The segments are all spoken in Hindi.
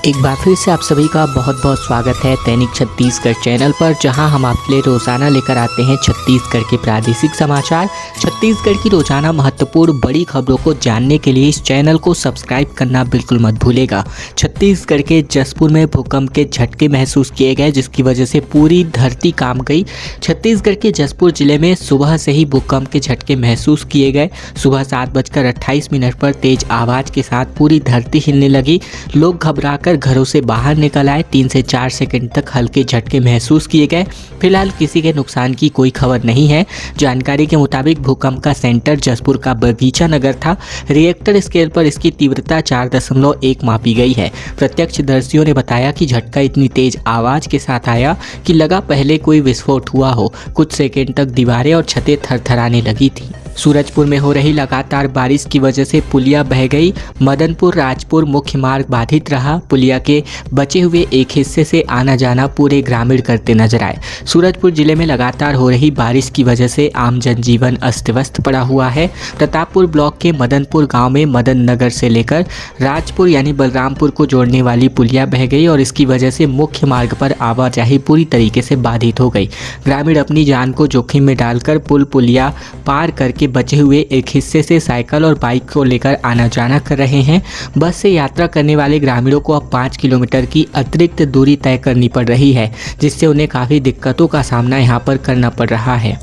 एक बार फिर से आप सभी का बहुत बहुत स्वागत है दैनिक छत्तीसगढ़ चैनल पर, जहां हम आपके लिए रोजाना लेकर आते हैं छत्तीसगढ़ के प्रादेशिक समाचार। छत्तीसगढ़ की रोजाना महत्वपूर्ण बड़ी खबरों को जानने के लिए इस चैनल को सब्सक्राइब करना बिल्कुल मत भूलेगा। छत्तीसगढ़ के जसपुर में भूकंप के झटके महसूस किए गए, जिसकी वजह से पूरी धरती कांप गई। छत्तीसगढ़ के जसपुर जिले में सुबह से ही भूकंप के झटके महसूस किए गए। सुबह 7:28 पर तेज आवाज के साथ पूरी धरती हिलने लगी। लोग घबराकर घरों से बाहर निकल आए। 3 से 4 सेकंड तक हल्के झटके महसूस किए गए। फिलहाल किसी के नुकसान की कोई खबर नहीं है। जानकारी के मुताबिक भूकंप का सेंटर जसपुर का बगीचा नगर था। रिएक्टर स्केल पर इसकी तीव्रता 4.1 मापी गई है। प्रत्यक्षदर्शियों ने बताया कि झटका इतनी तेज आवाज के साथ आया कि लगा पहले कोई विस्फोट हुआ हो। कुछ सेकंड तक दीवारें और छतें थरथराने लगी थी। सूरजपुर में हो रही लगातार बारिश की वजह से पुलिया बह गई। मदनपुर राजपुर मुख्य मार्ग बाधित रहा। पुलिया के बचे हुए एक हिस्से से आना जाना पूरे ग्रामीण करते नजर आए। सूरजपुर जिले में लगातार हो रही बारिश की वजह से आम जनजीवन अस्त व्यस्त पड़ा हुआ है। प्रतापपुर ब्लॉक के मदनपुर गांव में मदन नगर से लेकर राजपुर यानी बलरामपुर को जोड़ने वाली पुलिया बह गई और इसकी वजह से मुख्य मार्ग पर आवाजाही पूरी तरीके से बाधित हो गई। ग्रामीण अपनी जान को जोखिम में डालकर पुलिया पार करके बचे हुए एक हिस्से से साइकिल और बाइक को लेकर आना जाना कर रहे हैं। बस से यात्रा करने वाले ग्रामीणों को अब 5 किलोमीटर की अतिरिक्त दूरी तय करनी पड़ रही है, जिससे उन्हें काफ़ी दिक्कतों का सामना यहाँ पर करना पड़ रहा है।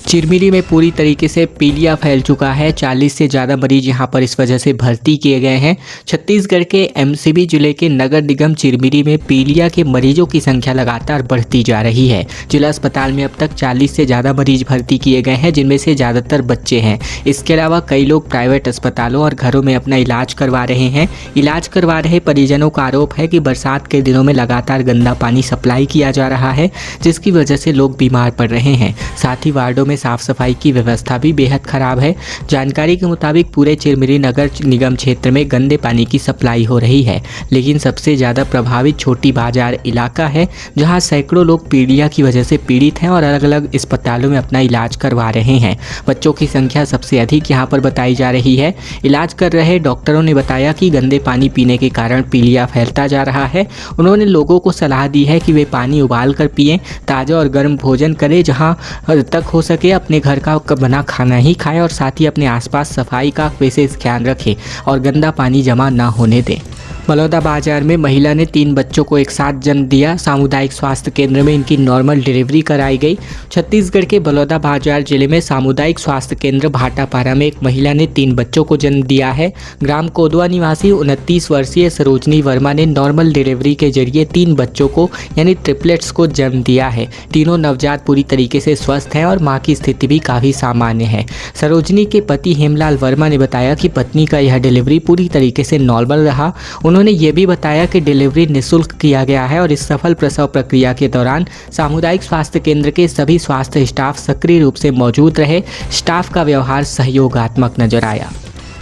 चिरमिरी में पूरी तरीके से पीलिया फैल चुका है। 40 से ज़्यादा मरीज यहां पर इस वजह से भर्ती किए गए हैं। छत्तीसगढ़ के एमसीबी जिले के नगर निगम चिरमिरी में पीलिया के मरीजों की संख्या लगातार बढ़ती जा रही है। जिला अस्पताल में अब तक 40 से ज़्यादा मरीज भर्ती किए गए हैं, जिनमें से ज़्यादातर बच्चे हैं। इसके अलावा कई लोग प्राइवेट अस्पतालों और घरों में अपना इलाज करवा रहे हैं। इलाज करवा रहे परिजनों का आरोप है कि बरसात के दिनों में लगातार गंदा पानी सप्लाई किया जा रहा है, जिसकी वजह से लोग बीमार पड़ रहे हैं। साथ ही वार्डों में साफ सफाई की व्यवस्था भी बेहद खराब है। जानकारी के मुताबिक पूरे चिरमिरी नगर निगम क्षेत्र में गंदे पानी की सप्लाई हो रही है, लेकिन सबसे ज़्यादा प्रभावित छोटी बाजार इलाका है, जहां सैकड़ों लोग पीलिया की वजह से पीड़ित हैं और अलग अलग अस्पतालों में अपना इलाज करवा रहे हैं। बच्चों की संख्या सबसे अधिक यहाँ पर बताई जा रही है। इलाज कर रहे डॉक्टरों ने बताया कि गंदे पानी पीने के कारण पीलिया फैलता जा रहा है। उन्होंने लोगों को सलाह दी है कि वे पानी उबाल कर पिएं, ताज़ा और गर्म भोजन करें, जहाँ तक हो सके अपने घर का बना खाना ही खाएं और साथ ही अपने आसपास सफाई का विशेष ख्याल रखें और गंदा पानी जमा ना होने दें। बलौदाबाजार में महिला ने 3 बच्चों को एक साथ जन्म दिया। सामुदायिक स्वास्थ्य केंद्र में इनकी नॉर्मल डिलीवरी कराई गई। छत्तीसगढ़ के बलौदाबाजार जिले में सामुदायिक स्वास्थ्य केंद्र भाटापारा में एक महिला ने 3 बच्चों को जन्म दिया है। ग्राम कोदवा निवासी 29 वर्षीय सरोजनी वर्मा ने नॉर्मल डिलीवरी के जरिए 3 बच्चों को यानी ट्रिपलेट्स को जन्म दिया है। तीनों नवजात पूरी तरीके से स्वस्थ हैं और माँ की स्थिति भी काफ़ी सामान्य है। सरोजनी के पति हेमलाल वर्मा ने बताया कि पत्नी का यह डिलीवरी पूरी तरीके से नॉर्मल रहा। उन्होंने ये भी बताया कि डिलीवरी निःशुल्क किया गया है और इस सफल प्रसव प्रक्रिया के दौरान सामुदायिक स्वास्थ्य केंद्र के सभी स्वास्थ्य स्टाफ सक्रिय रूप से मौजूद रहे। स्टाफ का व्यवहार सहयोगात्मक नजर आया।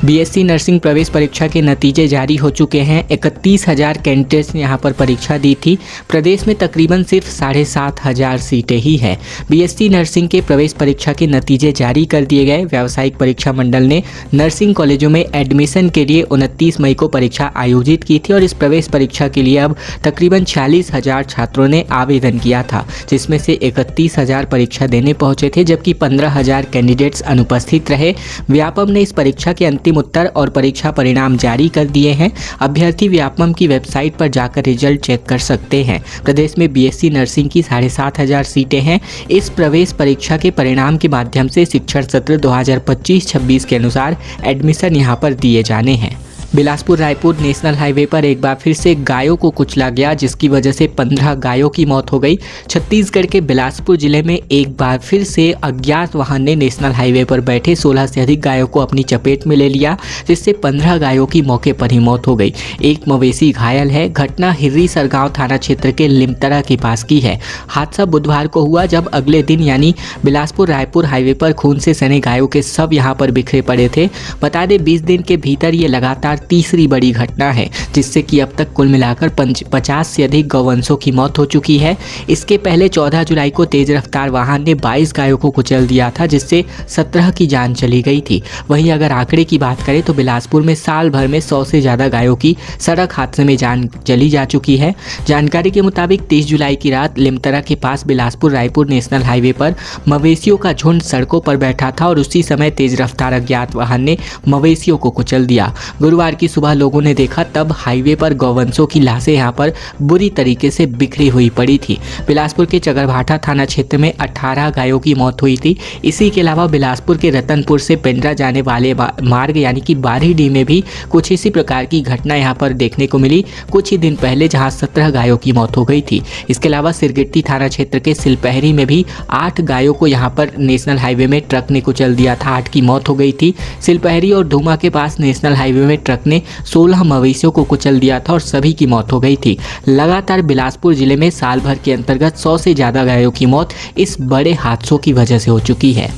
बीएससी नर्सिंग प्रवेश परीक्षा के नतीजे जारी हो चुके हैं। 31,000 कैंडिडेट्स ने यहाँ पर परीक्षा दी थी। प्रदेश में तकरीबन सिर्फ 7,500 सीटें ही हैं। बीएससी नर्सिंग के प्रवेश परीक्षा के नतीजे जारी कर दिए गए। व्यावसायिक परीक्षा मंडल ने नर्सिंग कॉलेजों में एडमिशन के लिए 29 मई को परीक्षा आयोजित की थी और इस प्रवेश परीक्षा के लिए अब तकरीबन 46,000 छात्रों ने आवेदन किया था, जिसमें से 31,000 परीक्षा देने पहुंचे थे, जबकि 15,000 कैंडिडेट्स अनुपस्थित रहे। व्यापम ने इस परीक्षा के अंतिम उत्तर और परीक्षा परिणाम जारी कर दिए हैं। अभ्यर्थी व्यापम की वेबसाइट पर जाकर रिजल्ट चेक कर सकते हैं। प्रदेश में बीएससी नर्सिंग की 7,500 सीटें हैं। इस प्रवेश परीक्षा के परिणाम के माध्यम से शिक्षण सत्र 2025-26 के अनुसार एडमिशन यहां पर दिए जाने हैं। बिलासपुर रायपुर नेशनल हाईवे पर एक बार फिर से गायों को कुचला गया, जिसकी वजह से 15 गायों की मौत हो गई। छत्तीसगढ़ के बिलासपुर जिले में एक बार फिर से अज्ञात वाहन ने नेशनल हाईवे पर बैठे 16 से अधिक गायों को अपनी चपेट में ले लिया, जिससे 15 गायों की मौके पर ही मौत हो गई। एक मवेशी घायल है। घटना हिर्री सरगांव थाना क्षेत्र के लिमतरा के पास की है। हादसा बुधवार को हुआ, जब अगले दिन यानी बिलासपुर रायपुर हाईवे पर खून से सने गायों के शव यहाँ पर बिखरे पड़े थे। बता दें 20 दिन के भीतर ये लगातार तीसरी बड़ी घटना है, जिससे कि अब तक कुल मिलाकर 50 से अधिक गौवंशों की मौत हो चुकी है। इसके पहले 14 जुलाई को तेज रफ्तार वाहन ने 22 गायों को कुचल दिया था, जिससे 17 की जान चली गई थी। वहीं अगर आंकड़े की बात करें तो बिलासपुर में साल भर में 100 से ज़्यादा गायों की सड़क हादसे में जान चली जा चुकी है। जानकारी के मुताबिक 30 जुलाई की रात लिमतरा के पास बिलासपुर रायपुर नेशनल हाईवे पर मवेशियों का झुंड सड़कों पर बैठा था और उसी समय तेज रफ्तार अज्ञात वाहन ने मवेशियों को कुचल दिया। गुरुवार की सुबह लोगों ने देखा तब हाईवे पर गौवंशों की लाशें यहां पर बुरी तरीके से बिखरी हुई पड़ी थी। बिलासपुर के चकरभाठा थाना क्षेत्र में 18 गायों की मौत हुई थी। इसी के अलावा बिलासपुर के रतनपुर से पेंड्रा जाने वाले मार्ग यानी कि बारीडीह में भी कुछ इसी प्रकार की घटना यहां पर देखने को मिली कुछ ही दिन पहले, जहां 17 गायों की मौत हो गई थी। इसके अलावा सिरगिट्टी थाना क्षेत्र के सिलपहरी में भी 8 गायों को यहां पर नेशनल हाईवे में ट्रक ने कुचल दिया था। 8 की मौत हो गई थी। सिलपहरी और धूमा के पास नेशनल हाईवे में ट्रक ने 16 मवेशियों को कुचल दिया था और सभी की मौत हो गई थी। लगातार बिलासपुर जिले में साल भर के अंतर्गत 100 से ज़्यादा गायों की मौत इस बड़े हादसों की वजह से हो चुकी है।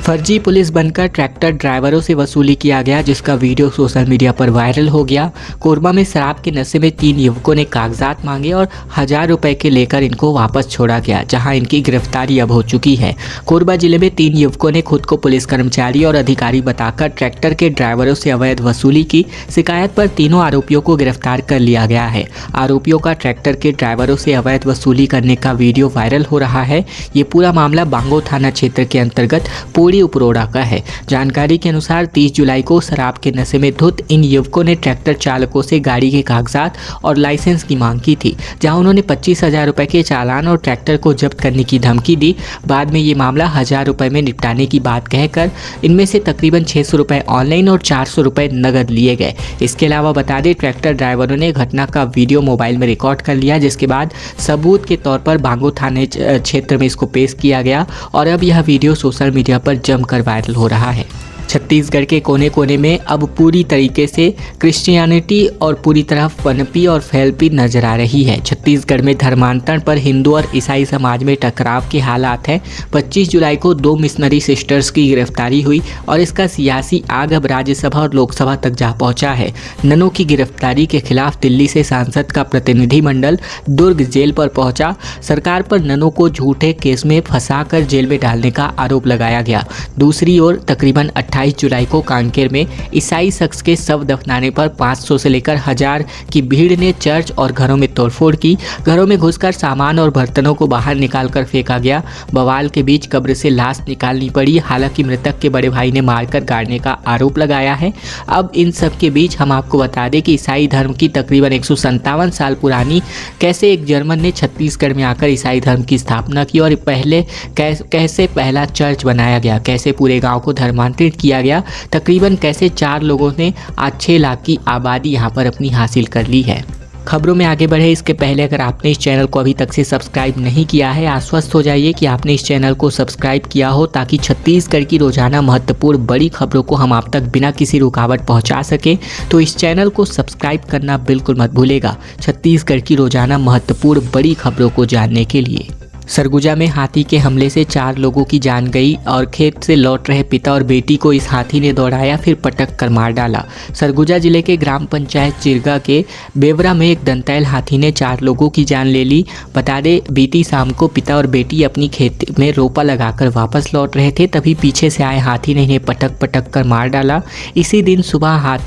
फर्जी पुलिस बनकर ट्रैक्टर ड्राइवरों से वसूली किया गया, जिसका वीडियो सोशल मीडिया पर वायरल हो गया। कोरबा में शराब के नशे में 3 युवकों ने कागजात मांगे और 1000 रुपए के लेकर इनको वापस छोड़ा गया, जहां इनकी गिरफ्तारी अब हो चुकी है। कोरबा जिले में 3 युवकों ने खुद को पुलिस कर्मचारी और अधिकारी बताकर ट्रैक्टर के ड्राइवरों से अवैध वसूली की शिकायत पर तीनों आरोपियों को गिरफ्तार कर लिया गया है। आरोपियों का ट्रैक्टर के ड्राइवरों से अवैध वसूली करने का वीडियो वायरल हो रहा है। ये पूरा मामला बांगो थाना क्षेत्र के अंतर्गत उपरोड़ा का है। जानकारी के अनुसार 30 जुलाई को शराब के नशे में धुत इन युवकों ने ट्रैक्टर चालकों से गाड़ी के कागजात और लाइसेंस की मांग की थी, जहां उन्होंने 25,000 रुपए के चालान और ट्रैक्टर को जब्त करने की धमकी दी। बाद में ये मामला 1000 रुपए में निपटाने की बात कहकर इनमें से तकरीबन 600 रुपए ऑनलाइन और 400 रुपए नगद लिए गए। इसके अलावा बता दें, ट्रैक्टर ड्राइवरों ने घटना का वीडियो मोबाइल में रिकॉर्ड कर लिया, जिसके बाद सबूत के तौर पर बांगो थाने क्षेत्र में इसको पेश किया गया और अब यह वीडियो सोशल मीडिया पर जमकर वायरल हो रहा है। छत्तीसगढ़ के कोने कोने में अब पूरी तरीके से क्रिश्चियनिटी और पूरी तरह पनपी और फैलपी नजर आ रही है। छत्तीसगढ़ में धर्मांतरण पर हिंदू और ईसाई समाज में टकराव के हालात हैं। 25 जुलाई को 2 मिशनरी सिस्टर्स की गिरफ्तारी हुई और इसका सियासी आग अब राज्यसभा और लोकसभा तक जा पहुंचा है। ननों की गिरफ्तारी के खिलाफ दिल्ली से सांसद का प्रतिनिधिमंडल दुर्ग जेल पर पहुंचा। सरकार पर ननों को झूठे केस में फंसाकर जेल में डालने का आरोप लगाया गया। दूसरी ओर तकरीबन 28 जुलाई को कांकेर में ईसाई शख्स के शव दफनाने पर 500 से लेकर 1000 की भीड़ ने चर्च और घरों में तोड़फोड़ की। घरों में घुसकर सामान और बर्तनों को बाहर निकालकर फेंका गया। बवाल के बीच कब्र से लाश निकालनी पड़ी। हालांकि मृतक के बड़े भाई ने मारकर गाड़ने का आरोप लगाया है। अब इन सब के बीच हम आपको बता दें कि ईसाई धर्म की तकरीबन 157 साल पुरानी कैसे एक जर्मन ने छत्तीसगढ़ में आकर ईसाई धर्म की स्थापना की और पहले कैसे पहला चर्च बनाया गया, कैसे पूरे गाँव को धर्मांतरित किया गया। तकरीबन कैसे 4 लोगों ने आज 6 लाख की आबादी यहां पर अपनी हासिल कर ली है। खबरों में आगे बढ़े इसके पहले अगर आपने इस चैनल को अभी तक से सब्सक्राइब नहीं किया है, आश्वस्त हो जाइए कि आपने इस चैनल को सब्सक्राइब किया हो, ताकि छत्तीसगढ़ की रोजाना महत्वपूर्ण बड़ी खबरों को हम आप तक बिना किसी रुकावट पहुंचा सके। तो इस चैनल को सब्सक्राइब करना बिल्कुल मत भूलेगा, छत्तीसगढ़ की रोजाना महत्वपूर्ण बड़ी खबरों को जानने के लिए। सरगुजा में हाथी के हमले से 4 लोगों की जान गई और खेत से लौट रहे पिता और बेटी को इस हाथी ने दौड़ाया, फिर पटक कर मार डाला। सरगुजा जिले के ग्राम पंचायत चिरगा के बेवरा में एक दंतैल हाथी ने 4 लोगों की जान ले ली। बता दें, बीती शाम को पिता और बेटी अपनी खेत में रोपा लगाकर वापस लौट रहे थे, तभी पीछे से आए हाथी ने इन्हें पटक पटक कर मार डाला। इसी दिन सुबह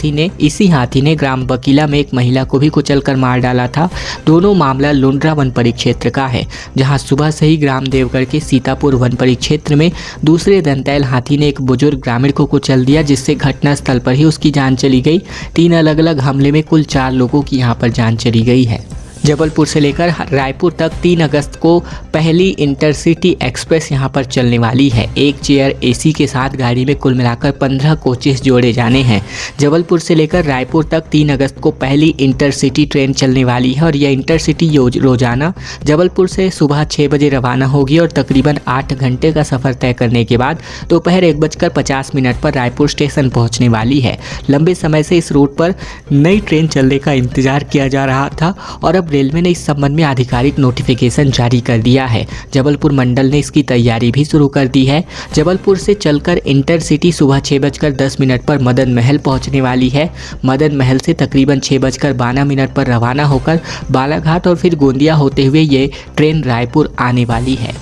इसी हाथी ने ग्राम बकीला में एक महिला को भी कुचल कर मार डाला था। दोनों मामला लुंड्रा वन परिक्षेत्र का है, जहाँ सुबह से ही ग्राम देवगढ़ के सीतापुर वन परिक्षेत्र में दूसरे दंतैल हाथी ने एक बुजुर्ग ग्रामीण को कुचल दिया, जिससे घटनास्थल पर ही उसकी जान चली गई। 3 अलग अलग हमले में कुल 4 लोगों की यहां पर जान चली गई है। जबलपुर से लेकर रायपुर तक 3 अगस्त को पहली इंटरसिटी एक्सप्रेस यहां पर चलने वाली है। 1 चेयर एसी के साथ गाड़ी में कुल मिलाकर 15 कोचेस जोड़े जाने हैं। जबलपुर से लेकर रायपुर तक 3 अगस्त को पहली इंटरसिटी ट्रेन चलने वाली है और यह इंटरसिटी रोजाना जबलपुर से सुबह 6 बजे रवाना होगी और तकरीबन 8 घंटे का सफ़र तय करने के बाद दोपहर 1:50 पर रायपुर स्टेशन पहुँचने वाली है। लंबे समय से इस रूट पर नई ट्रेन चलने का इंतजार किया जा रहा था और अब रेलवे ने इस संबंध में आधिकारिक नोटिफिकेशन जारी कर दिया है। जबलपुर मंडल ने इसकी तैयारी भी शुरू कर दी है। जबलपुर से चलकर इंटरसिटी सुबह 6:10 पर मदन महल पहुंचने वाली है। मदन महल से तकरीबन 6:12 पर रवाना होकर बालाघाट और फिर गोंदिया होते हुए ये ट्रेन रायपुर आने वाली है।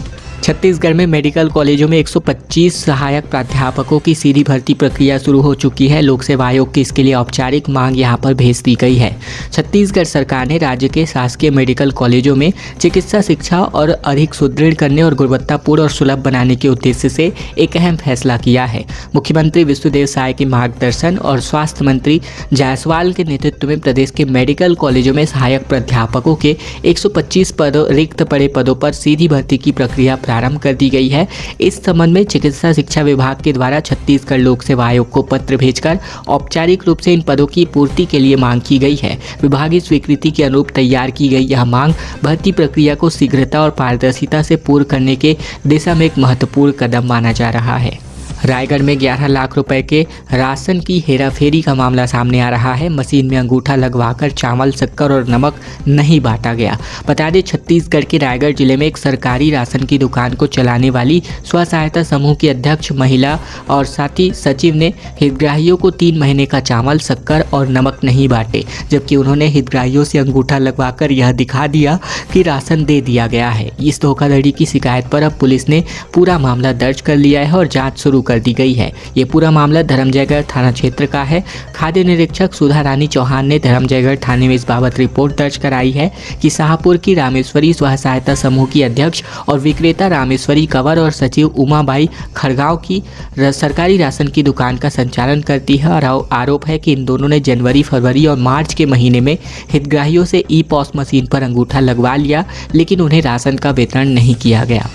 छत्तीसगढ़ में मेडिकल कॉलेजों में 125 सहायक प्राध्यापकों की सीधी भर्ती प्रक्रिया शुरू हो चुकी है। लोक सेवा आयोग की इसके लिए औपचारिक मांग यहां पर भेज दी गई है। छत्तीसगढ़ सरकार ने राज्य के शासकीय मेडिकल कॉलेजों में चिकित्सा शिक्षा और अधिक सुदृढ़ करने और गुणवत्तापूर्ण और सुलभ बनाने के उद्देश्य से एक अहम फैसला किया है। मुख्यमंत्री विष्णुदेव साय के मार्गदर्शन और स्वास्थ्य मंत्री जायसवाल के नेतृत्व में प्रदेश के मेडिकल कॉलेजों में सहायक प्राध्यापकों के 125 रिक्त पड़े पदों पर सीधी भर्ती की प्रक्रिया प्रारंभ कर दी गई है। इस संबंध में चिकित्सा शिक्षा विभाग के द्वारा छत्तीसगढ़ लोक सेवा आयोग को पत्र भेजकर औपचारिक रूप से इन पदों की पूर्ति के लिए मांग की गई है। विभागीय स्वीकृति के अनुरूप तैयार की गई यह मांग भर्ती प्रक्रिया को शीघ्रता और पारदर्शिता से पूर्ण करने के दिशा में एक महत्वपूर्ण कदम माना जा रहा है। रायगढ़ में 11 लाख रुपए के राशन की हेराफेरी का मामला सामने आ रहा है। मशीन में अंगूठा लगवाकर चावल, शक्कर और नमक नहीं बांटा गया। बता दें, छत्तीसगढ़ के रायगढ़ जिले में एक सरकारी राशन की दुकान को चलाने वाली स्व सहायता समूह की अध्यक्ष महिला और साथी सचिव ने हितग्राहियों को 3 महीने का चावल, शक्कर और नमक नहीं बांटे, जबकि उन्होंने हितग्राहियों से अंगूठा लगवाकर यह दिखा दिया कि राशन दे दिया गया है। इस धोखाधड़ी की शिकायत पर अब पुलिस ने पूरा मामला दर्ज कर लिया है और जाँच शुरू कर दी गई है। ये पूरा मामला धर्मजयगढ़ थाना क्षेत्र का है। खाद्य निरीक्षक सुधा रानी चौहान ने धर्मजयगढ़ थाने में इस बाबत रिपोर्ट दर्ज कराई है कि शाहपुर की रामेश्वरी स्व सहायता समूह की अध्यक्ष और विक्रेता रामेश्वरी कंवर और सचिव उमाबाई खड़गांव की सरकारी राशन की दुकान का संचालन करती है और आरोप है कि इन दोनों ने जनवरी, फरवरी और मार्च के महीने में हितग्राहियों से ई-पॉस मशीन पर अंगूठा लगवा लिया, लेकिन उन्हें राशन का वितरण नहीं किया गया।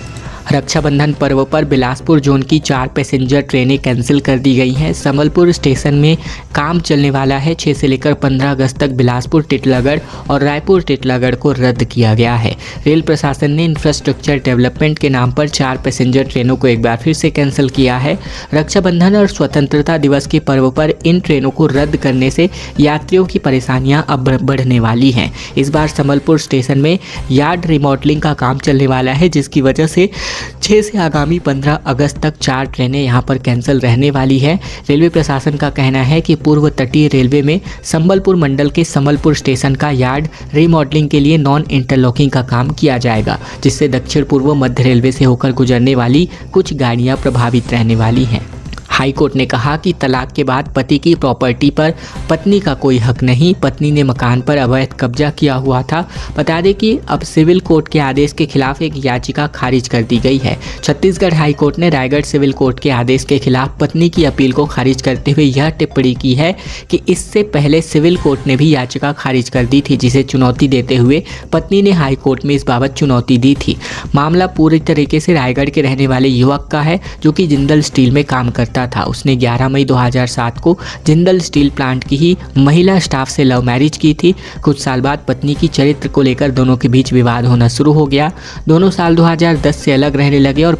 रक्षाबंधन पर्व पर बिलासपुर जोन की 4 पैसेंजर ट्रेनें कैंसिल कर दी गई हैं। संबलपुर स्टेशन में काम चलने वाला है। 6 से लेकर 15 अगस्त तक बिलासपुर टिटलागढ़ और रायपुर टिटलागढ़ को रद्द किया गया है। रेल प्रशासन ने इंफ्रास्ट्रक्चर डेवलपमेंट के नाम पर 4 पैसेंजर ट्रेनों को एक बार फिर से कैंसिल किया है। रक्षाबंधन और स्वतंत्रता दिवस के पर्व पर इन ट्रेनों को रद्द करने से यात्रियों की परेशानियां अब बढ़ने वाली हैं। इस बार संबलपुर स्टेशन में यार्ड रिमॉडलिंग का काम चलने वाला है, जिसकी वजह से 6 से आगामी 15 अगस्त तक 4 ट्रेनें यहां पर कैंसिल रहने वाली है। रेलवे प्रशासन का कहना है कि पूर्व तटीय रेलवे में संबलपुर मंडल के संबलपुर स्टेशन का यार्ड रीमॉडलिंग के लिए नॉन इंटरलॉकिंग का काम किया जाएगा, जिससे दक्षिण पूर्व मध्य रेलवे से होकर गुजरने वाली कुछ गाड़ियां प्रभावित रहने वाली हैं। हाईकोर्ट ने कहा कि तलाक के बाद पति की प्रॉपर्टी पर पत्नी का कोई हक नहीं। पत्नी ने मकान पर अवैध कब्जा किया हुआ था। बता दें कि अब सिविल कोर्ट के आदेश के खिलाफ एक याचिका खारिज कर दी गई है। छत्तीसगढ़ हाईकोर्ट ने रायगढ़ सिविल कोर्ट के आदेश के खिलाफ पत्नी की अपील को खारिज करते हुए यह टिप्पणी की है कि इससे पहले सिविल कोर्ट ने भी याचिका खारिज कर दी थी, जिसे चुनौती देते हुए पत्नी ने हाईकोर्ट में इस बाबत चुनौती दी थी। मामला पूरी तरीके से रायगढ़ के रहने वाले युवक का है, जो कि जिंदल स्टील में काम करता था। उसने 11 मई 2007 को जिंदल स्टील प्लांट की ही महिला स्टाफ से लव मैरिज की थी। कुछ साल बाद पत्नी की चरित्र को लेकर दोनों के बीच विवाद होना शुरू हो गया। दोनों साल 2010 से अलग रहने लगे और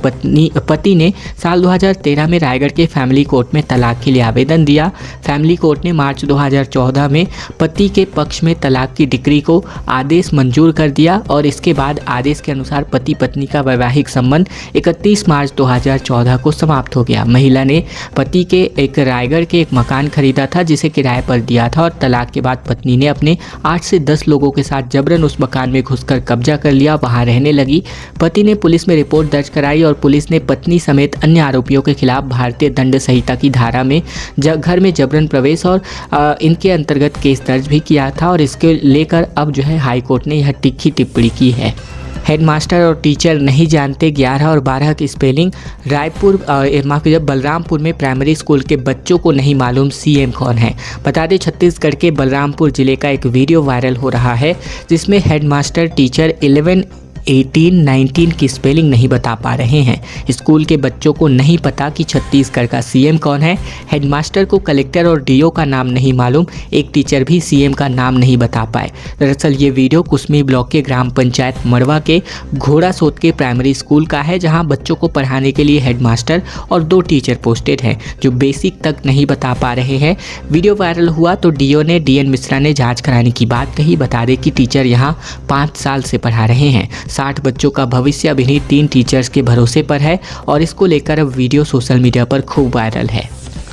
पति ने साल 2013 में रायगढ़ के फैमिली कोर्ट में तलाक के लिए आवेदन दिया। फैमिली कोर्ट ने मार्च 2014 में पति के पक्ष में तलाक की डिक्री को आदेश मंजूर कर दिया और इसके बाद आदेश के अनुसार पति पत्नी का वैवाहिक संबंध 31 मार्च 2014 को समाप्त हो गया। महिला ने पति के एक रायगढ़ के एक मकान खरीदा था, जिसे किराए पर दिया था और तलाक के बाद पत्नी ने अपने 8 से 10 लोगों के साथ जबरन उस मकान में घुसकर कब्जा कर लिया, वहां रहने लगी। पति ने पुलिस में रिपोर्ट दर्ज कराई और पुलिस ने पत्नी समेत अन्य आरोपियों के खिलाफ भारतीय दंड संहिता की धारा में घर में जबरन प्रवेश और इनके अंतर्गत केस दर्ज भी किया था और इसके लेकर अब जो है हाईकोर्ट ने यह तिखी टिप्पणी की है। हेडमास्टर और टीचर नहीं जानते 11 और 12 की स्पेलिंग। बलरामपुर में प्राइमरी स्कूल के बच्चों को नहीं मालूम सीएम कौन है। बता दें, छत्तीसगढ़ के बलरामपुर जिले का एक वीडियो वायरल हो रहा है, जिसमें हेडमास्टर टीचर 11 18, 19 की स्पेलिंग नहीं बता पा रहे हैं। स्कूल के बच्चों को नहीं पता कि छत्तीसगढ़ का सीएम कौन है। हेडमास्टर को कलेक्टर और डीओ का नाम नहीं मालूम। एक टीचर भी सीएम का नाम नहीं बता पाए। दरअसल ये वीडियो कुसमी ब्लॉक के ग्राम पंचायत मड़वा के घोड़ासोत के प्राइमरी स्कूल का है, जहां बच्चों को पढ़ाने के लिए हेडमास्टर और 2 टीचर पोस्टेड हैं जो बेसिक तक नहीं बता पा रहे हैं। वीडियो वायरल हुआ तो डीओ ने डीएन मिश्रा ने जांच कराने की बात कही। बता दें कि टीचर यहां 5 साल से पढ़ा रहे हैं। 60 बच्चों का भविष्य अब इन्हीं 3 टीचर्स के भरोसे पर है और इसको लेकर अब वीडियो सोशल मीडिया पर खूब वायरल है।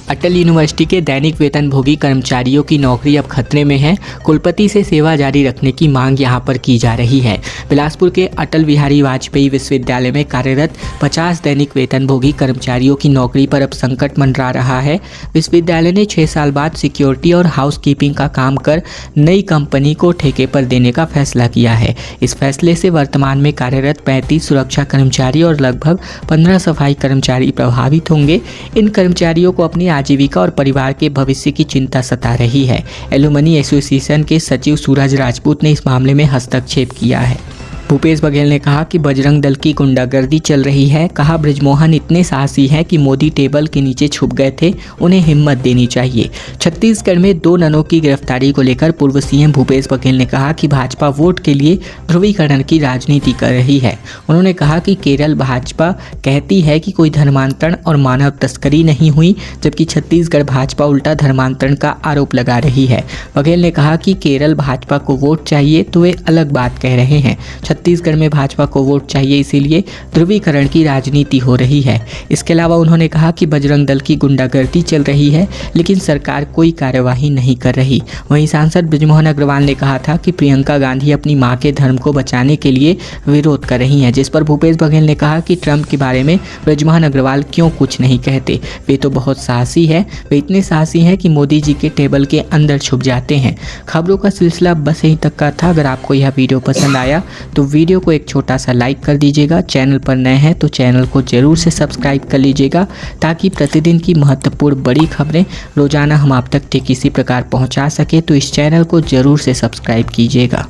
अटल यूनिवर्सिटी के दैनिक वेतनभोगी कर्मचारियों की नौकरी अब खतरे में है। कुलपति से सेवा जारी रखने की मांग यहां पर की जा रही है। बिलासपुर के अटल बिहारी वाजपेयी विश्वविद्यालय में कार्यरत 50 दैनिक वेतनभोगी कर्मचारियों की नौकरी पर अब संकट मंडरा रहा है। विश्वविद्यालय ने 6 साल बाद सिक्योरिटी और हाउसकीपिंग का काम कर नई कंपनी को ठेके पर देने का फैसला किया है। इस फैसले से वर्तमान में कार्यरत 35 सुरक्षा कर्मचारी और लगभग 15 सफाई कर्मचारी प्रभावित होंगे। इन कर्मचारियों को अपनी आजीविका और परिवार के भविष्य की चिंता सता रही है। एलुमनी एसोसिएशन के सचिव सूरज राजपूत ने इस मामले में हस्तक्षेप किया है। भूपेश बघेल ने कहा कि बजरंग दल की गुंडागर्दी चल रही है। कहा बृजमोहन इतने साहसी हैं कि मोदी टेबल के नीचे छुप गए थे, उन्हें हिम्मत देनी चाहिए। छत्तीसगढ़ में 2 ननों की गिरफ्तारी को लेकर पूर्व सीएम भूपेश बघेल ने कहा कि भाजपा वोट के लिए ध्रुवीकरण की राजनीति कर रही है। उन्होंने कहा कि केरल भाजपा कहती है कि कोई धर्मांतरण और मानव तस्करी नहीं हुई, जबकि छत्तीसगढ़ भाजपा उल्टा धर्मांतरण का आरोप लगा रही है। बघेल ने कहा कि केरल भाजपा को वोट चाहिए तो वे अलग बात कह रहे हैं। छत्तीसगढ़ में भाजपा को वोट चाहिए, इसीलिए ध्रुवीकरण की राजनीति हो रही है। इसके अलावा उन्होंने कहा कि बजरंग दल की गुंडागर्दी चल रही है, लेकिन सरकार कोई कार्यवाही नहीं कर रही। वहीं सांसद बृजमोहन अग्रवाल ने कहा था कि प्रियंका गांधी अपनी मां के धर्म को बचाने के लिए विरोध कर रही हैं, जिस पर भूपेश बघेल ने कहा कि ट्रंप के बारे में बृजमोहन अग्रवाल क्यों कुछ नहीं कहते। वे तो बहुत साहसी है, वे इतने साहसी हैं कि मोदी जी के टेबल के अंदर छुप जाते हैं। खबरों का सिलसिला बस यहीं तक का था। अगर आपको यह वीडियो पसंद आया तो वीडियो को एक छोटा सा लाइक कर दीजिएगा। चैनल पर नए हैं तो चैनल को जरूर से सब्सक्राइब कर लीजिएगा, ताकि प्रतिदिन की महत्वपूर्ण बड़ी खबरें रोजाना हम आप तक किसी प्रकार पहुंचा सके। तो इस चैनल को जरूर से सब्सक्राइब कीजिएगा।